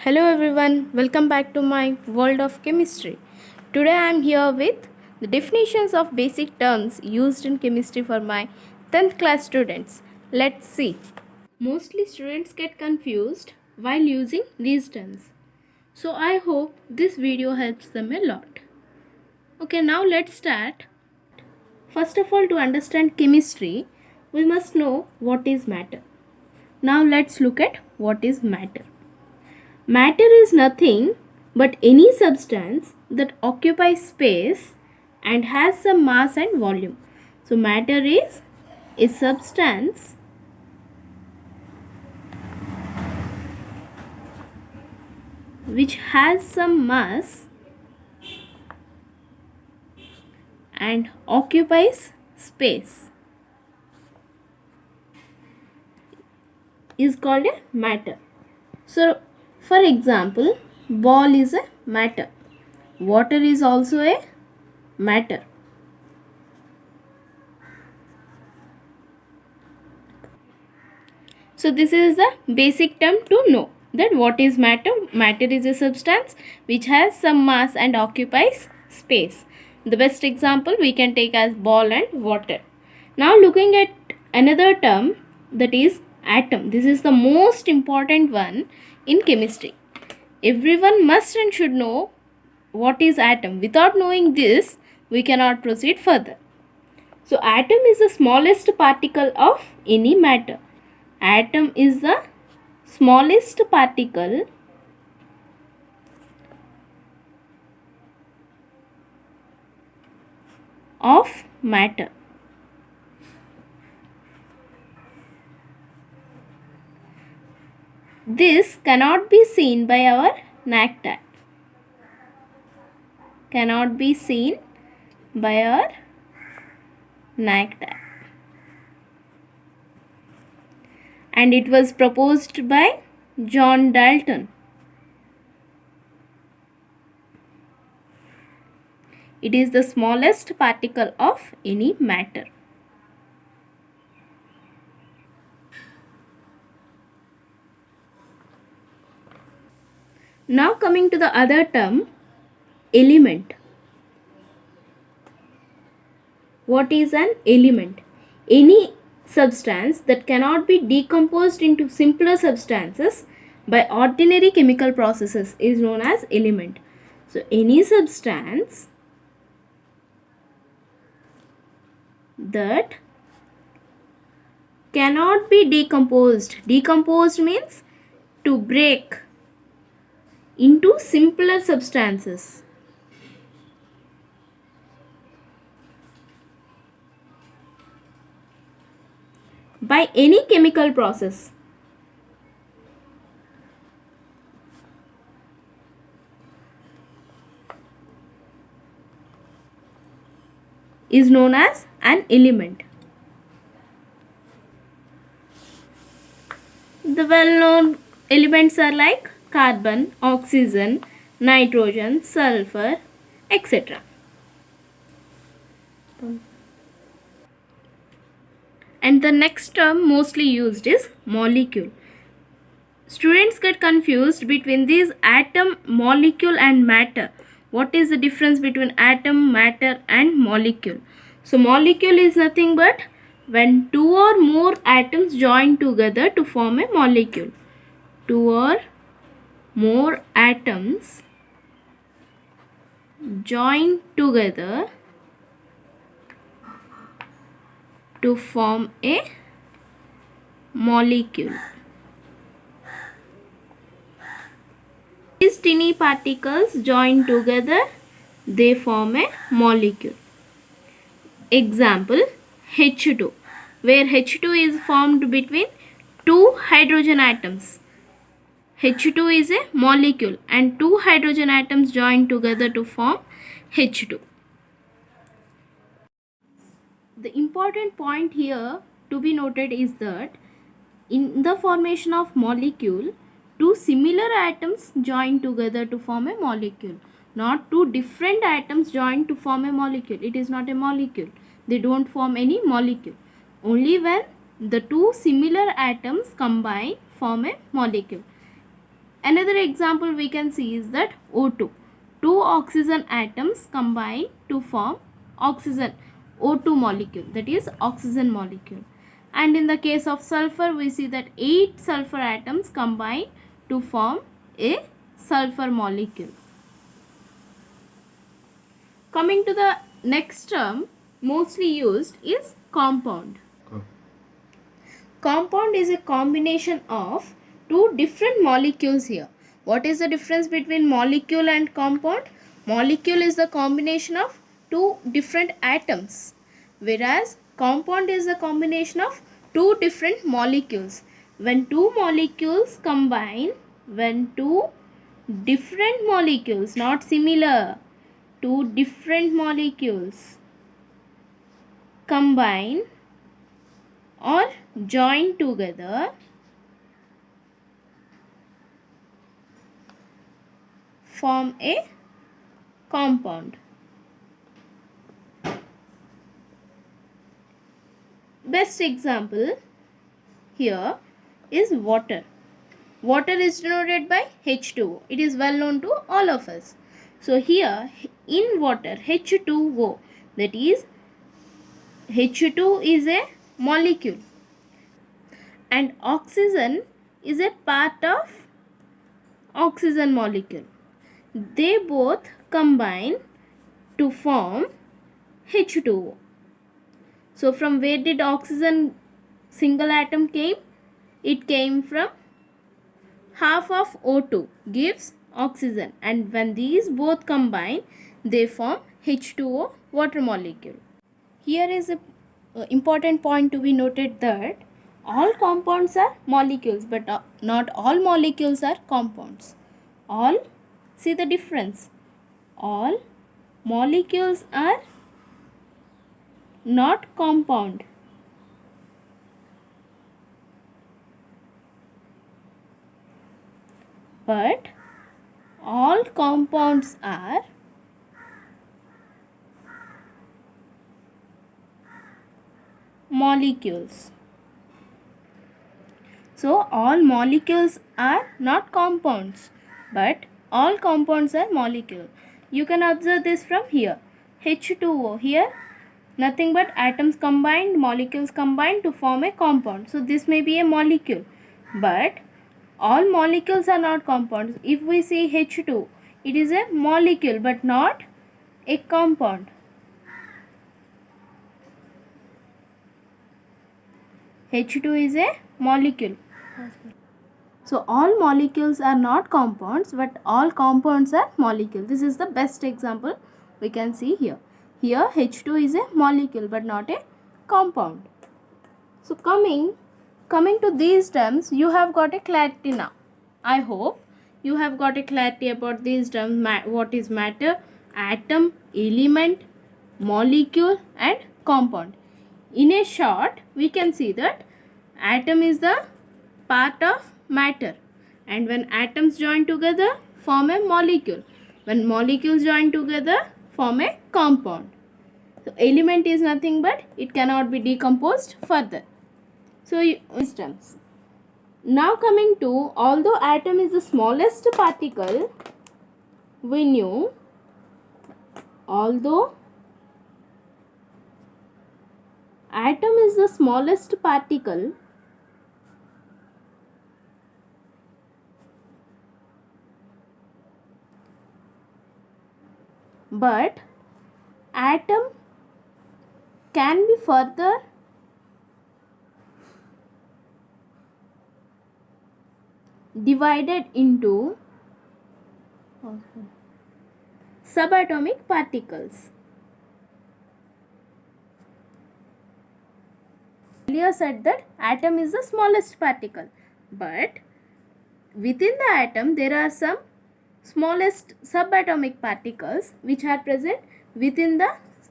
Hello everyone, welcome back to my world of chemistry. Today I am here with the definitions of basic terms used in chemistry for my 10th class students. Let's see. Mostly students get confused while using these terms. So I hope this video helps them a lot. Okay, now let's start. First of all, to understand chemistry, we must know what is matter. Now let's look at what is matter. Matter is nothing but any substance that occupies space and has some mass and volume. So, matter is a substance which has some mass and occupies space is called a matter. So, for example, ball is a matter. Water is also a matter. So this is the basic term to know that what is matter. Matter is a substance which has some mass and occupies space. The best example we can take as ball and water. Now looking at another term, that is atom. This is the most important one in chemistry. Everyone must and should know what is atom. Without knowing this, we cannot proceed further. So atom is the smallest particle of any matter. Atom is the smallest particle of matter. This cannot be seen by our naked eye. Cannot be seen by our naked eye. And it was proposed by John Dalton. It is the smallest particle of any matter. Now coming to the other term, element. What is an element? Any substance that cannot be decomposed into simpler substances by ordinary chemical processes is known as element. So any substance that cannot be decomposed. Decomposed means to break into simpler substances. By any chemical process. Is known as an element. The well-known elements are like carbon, oxygen, nitrogen, sulfur, etc. And the next term mostly used is molecule. Students get confused between these atom, molecule and matter. What is the difference between atom, matter and molecule? So molecule is nothing but when two or more atoms join together to form a molecule. Two or more atoms join together to form a molecule. These tiny particles join together, they form a molecule. Example, H2, where H2 is formed between two hydrogen atoms. H2 is a molecule and two hydrogen atoms join together to form H2. The important point here to be noted is that in the formation of molecule, two similar atoms join together to form a molecule. Not two different atoms join to form a molecule. It is not a molecule. They don't form any molecule. Only when the two similar atoms combine form a molecule. Another example we can see is that O2. Two oxygen atoms combine to form oxygen O2 molecule, that is oxygen molecule. And in the case of sulfur, we see that 8 sulfur atoms combine to form a sulfur molecule. Coming to the next term mostly used is compound. Compound is a combination of two different molecules here. What is the difference between molecule and compound? Molecule is the combination of two different atoms, whereas compound is the combination of two different molecules. When two molecules combine, when two different molecules, not similar, two different molecules combine or join together, form a compound. Best example here is water. Water is denoted by H2O. It is well known to all of us. So here in water H2O, that is H2 is a molecule and oxygen is a part of oxygen molecule. They both combine to form H2O. So from where did oxygen single atom came? It came from half of O2 gives oxygen, and when these both combine they form H2O water molecule. Here is a important point to be noted that all compounds are molecules, but not all molecules are compounds. All, see the difference, all molecules are not compound, but all compounds are molecules. So all molecules are not compounds, but all compounds are molecule. You can observe this from here. H2O, here nothing but atoms combined, molecules combined to form a compound. So this may be a molecule, but all molecules are not compounds. If we see H2, it is a molecule but not a compound. H2 is a molecule. So all molecules are not compounds, but all compounds are molecules. This is the best example we can see here. Here H2 is a molecule but not a compound. So coming to these terms, you have got a clarity now. I hope you have got a clarity about these terms. What is matter, atom, element, molecule and compound. In a short, we can see that atom is the part of matter, and when atoms join together form a molecule. When molecules join together form a compound. So element is nothing but it cannot be decomposed further. So instance. Now coming to, although atom is the smallest particle, we knew, although atom is the smallest particle, but atom can be further divided into subatomic particles. Earlier said that atom is the smallest particle, but within the atom there are some smallest subatomic particles which are present within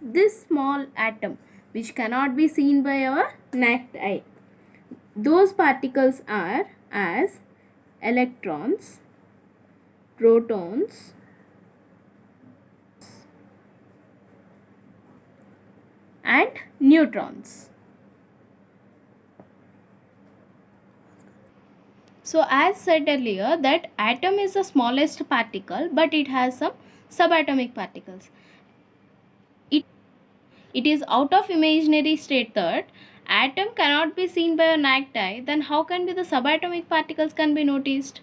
this small atom, which cannot be seen by our naked eye. Those particles are as electrons, protons, and neutrons. So as said earlier that atom is the smallest particle, but it has some subatomic particles. It is out of imaginary state that atom cannot be seen by a naked eye, then how can be the subatomic particles can be noticed?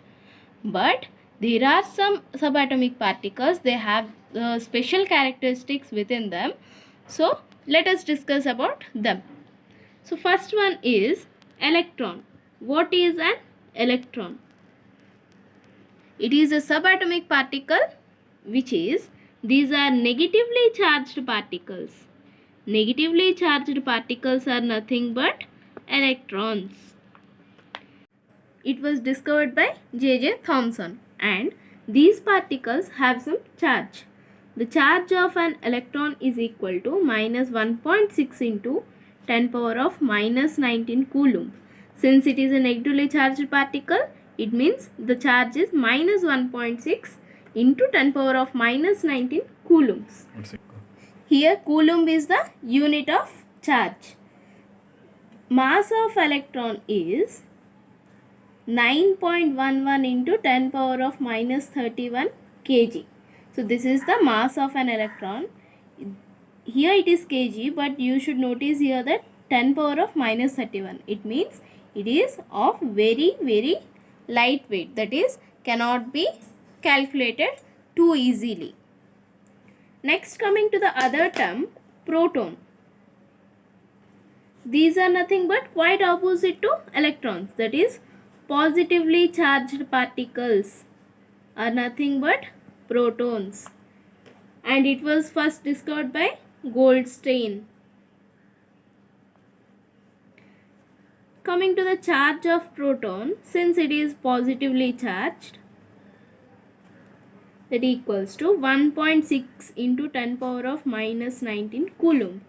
But there are some subatomic particles, they have special characteristics within them. So let us discuss about them. So first one is electron. What is an electron? It is a subatomic particle, which is, these are negatively charged particles. Negatively charged particles are nothing but electrons. It was discovered by J.J. Thomson, and these particles have some charge. The charge of an electron is equal to minus 1.6 into 10 power of minus 19 coulomb. Since it is a negatively charged particle, it means the charge is minus 1.6 into 10 power of minus 19 coulombs. Here coulomb is the unit of charge. Mass of electron is 9.11 into 10 power of minus 31 kg. So this is the mass of an electron. Here it is kg, but you should notice here that 10 power of minus 31. It means it is of very lightweight, that is cannot be calculated too easily. Next, coming to the other term, proton. These are nothing but quite opposite to electrons, that is positively charged particles are nothing but protons, and it was first discovered by Goldstein. Coming to the charge of proton, since it is positively charged, that equals to 1.6 into 10 power of minus 19 coulomb,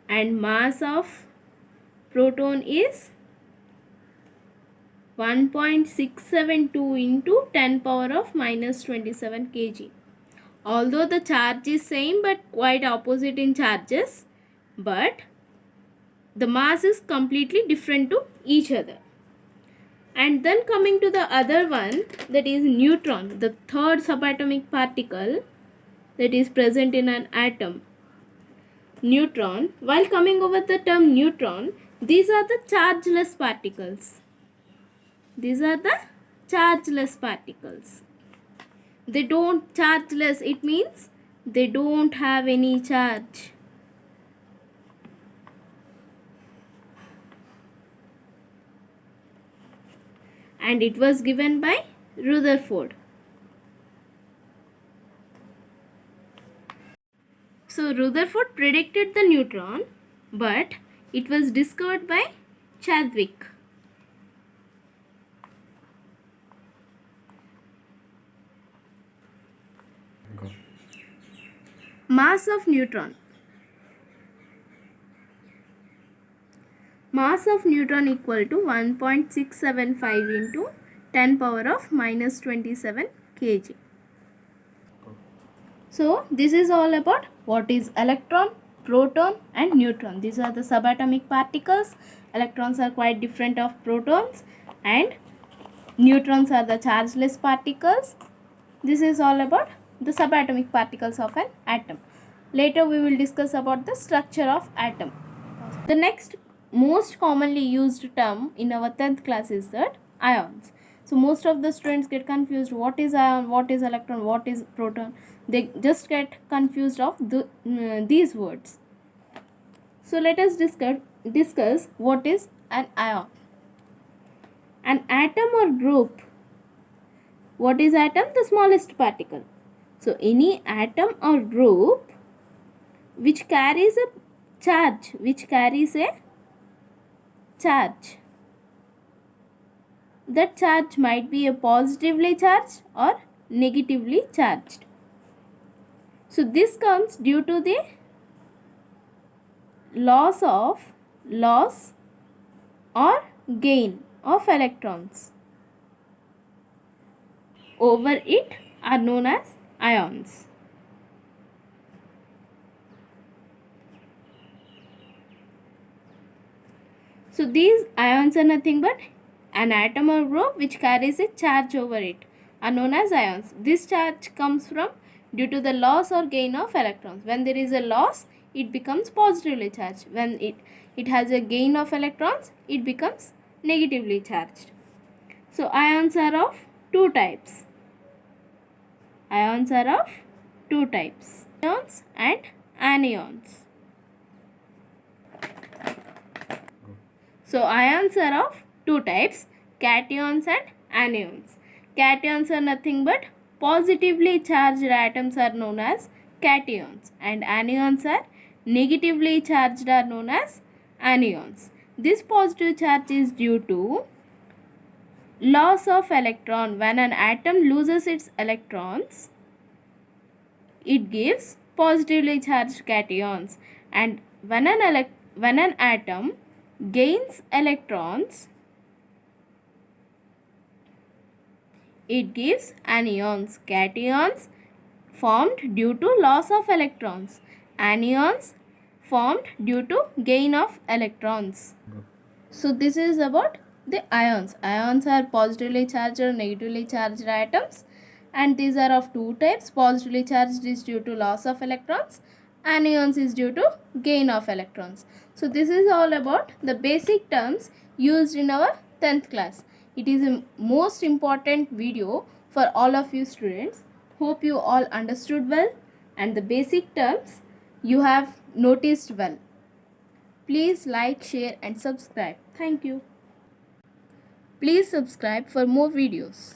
and mass of proton is 1.672 into 10 power of minus 27 kg. Although the charge is same but quite opposite in charges, but the mass is completely different to each other. And then coming to the other one, that is neutron, the third subatomic particle that is present in an atom. Neutron, while coming over the term neutron, these are the chargeless particles. These are the chargeless particles. They don't chargeless, it means they don't have any charge. And it was given by Rutherford. So Rutherford predicted the neutron, but it was discovered by Chadwick. Mass of neutron. Mass of neutron equal to 1.675 into 10 power of minus 27 kg. So this is all about what is electron, proton and neutron. These are the subatomic particles. Electrons are quite different of protons and neutrons are the chargeless particles. This is all about the subatomic particles of an atom. Later we will discuss about the structure of atom. The next most commonly used term in our 10th class is that ions. So most of the students get confused, what is ion, what is electron, what is proton. They just get confused of these words. So let us discuss what is an ion. An atom or group. What is atom? The smallest particle. So any atom or group which carries a charge, that charge might be a positively charged or negatively charged. So this comes due to the loss or gain of electrons over it are known as ions. So these ions are nothing but an atom or group which carries a charge over it are known as ions. This charge comes from due to the loss or gain of electrons. When there is a loss, it becomes positively charged. When it has a gain of electrons, it becomes negatively charged. So ions are of two types. Ions are of two types, ions and anions. So ions are of two types, cations and anions. Cations are nothing but positively charged atoms are known as cations, and anions are negatively charged are known as anions. This positive charge is due to loss of electron. When an atom loses its electrons, it gives positively charged cations, and when an atom gains electrons, it gives anions. Cations formed due to loss of electrons, anions formed due to gain of electrons. So this is about the ions. Ions are positively charged or negatively charged atoms, and these are of two types. Positively charged is due to loss of electrons, anions is due to gain of electrons. So this is all about the basic terms used in our 10th class. It is a most important video for all of you students. Hope you all understood well and the basic terms you have noticed well. Please like, share and subscribe. Thank you. Please subscribe for more videos.